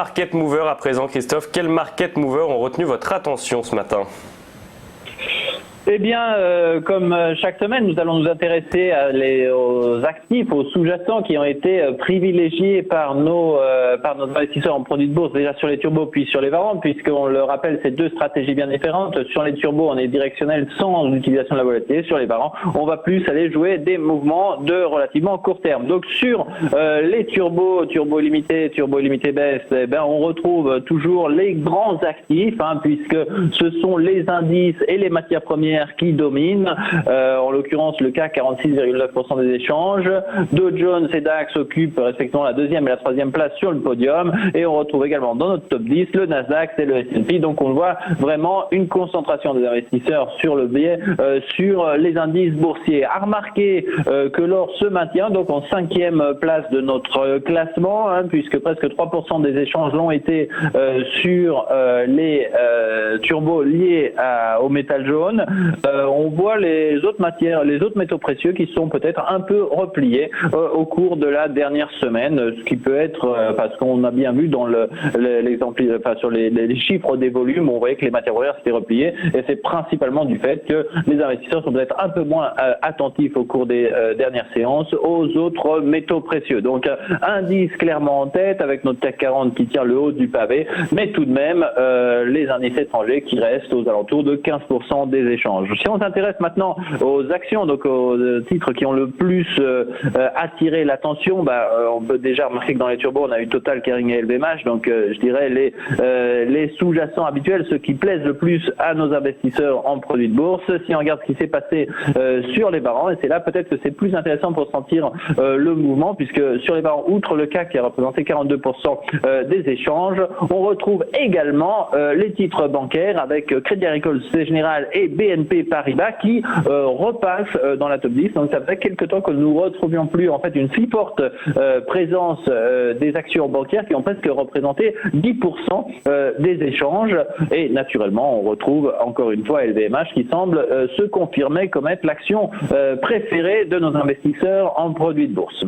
market movers à présent, Christophe. Quels market movers ont retenu votre attention ce matin ? Eh bien, comme chaque semaine, nous allons nous intéresser aux actifs, aux sous-jacents qui ont été privilégiés par nos investisseurs en produits de bourse, déjà sur les turbos puis sur les varants, puisqu'on le rappelle, c'est deux stratégies bien différentes. Sur les turbos, on est directionnel sans utilisation de la volatilité. Sur les varants, on va plus aller jouer des mouvements de relativement court terme. Donc sur les turbos, turbo limité baisse, eh ben, on retrouve toujours les grands actifs, puisque ce sont les indices et les matières premières qui dominent, en l'occurrence le CAC 46,9% des échanges. Dow Jones et DAX occupent respectivement la deuxième et la troisième place sur le podium, et on retrouve également dans notre top 10 le Nasdaq et le S&P. Donc on voit vraiment une concentration des investisseurs sur le biais sur les indices boursiers. À remarquer que l'or se maintient donc en cinquième place de notre classement, puisque presque 3% des échanges l'ont été sur les turbos liés au métal jaune. On voit les autres matières, les autres métaux précieux qui sont peut-être un peu repliés au cours de la dernière semaine, ce qui peut être parce qu'on a bien vu dans l'exemple, sur les chiffres des volumes, on voyait que les matières premières s'étaient repliées, et c'est principalement du fait que les investisseurs sont peut-être un peu moins attentifs au cours des dernières séances aux autres métaux précieux. Donc indice clairement en tête avec notre CAC 40 qui tient le haut du pavé, mais tout de même les indices étrangers qui restent aux alentours de 15% des échanges. Si on s'intéresse maintenant aux actions, donc aux titres qui ont le plus attiré l'attention, on peut déjà remarquer que dans les turbos, on a eu Total, Kering et LVMH, donc je dirais les sous-jacents habituels, ceux qui plaisent le plus à nos investisseurs en produits de bourse. Si on regarde ce qui s'est passé sur les varants, et c'est là peut-être que c'est plus intéressant pour sentir le mouvement, puisque sur les varants, outre le CAC qui a représenté 42% des échanges, on retrouve également les titres bancaires avec Crédit Agricole, Société Générale et BNP Paribas qui repasse dans la top 10. Donc ça faisait quelque temps que nous ne retrouvions plus en fait une si forte présence des actions bancaires qui ont presque représenté 10% des échanges. Et naturellement, on retrouve encore une fois LVMH qui semble se confirmer comme être l'action préférée de nos investisseurs en produits de bourse.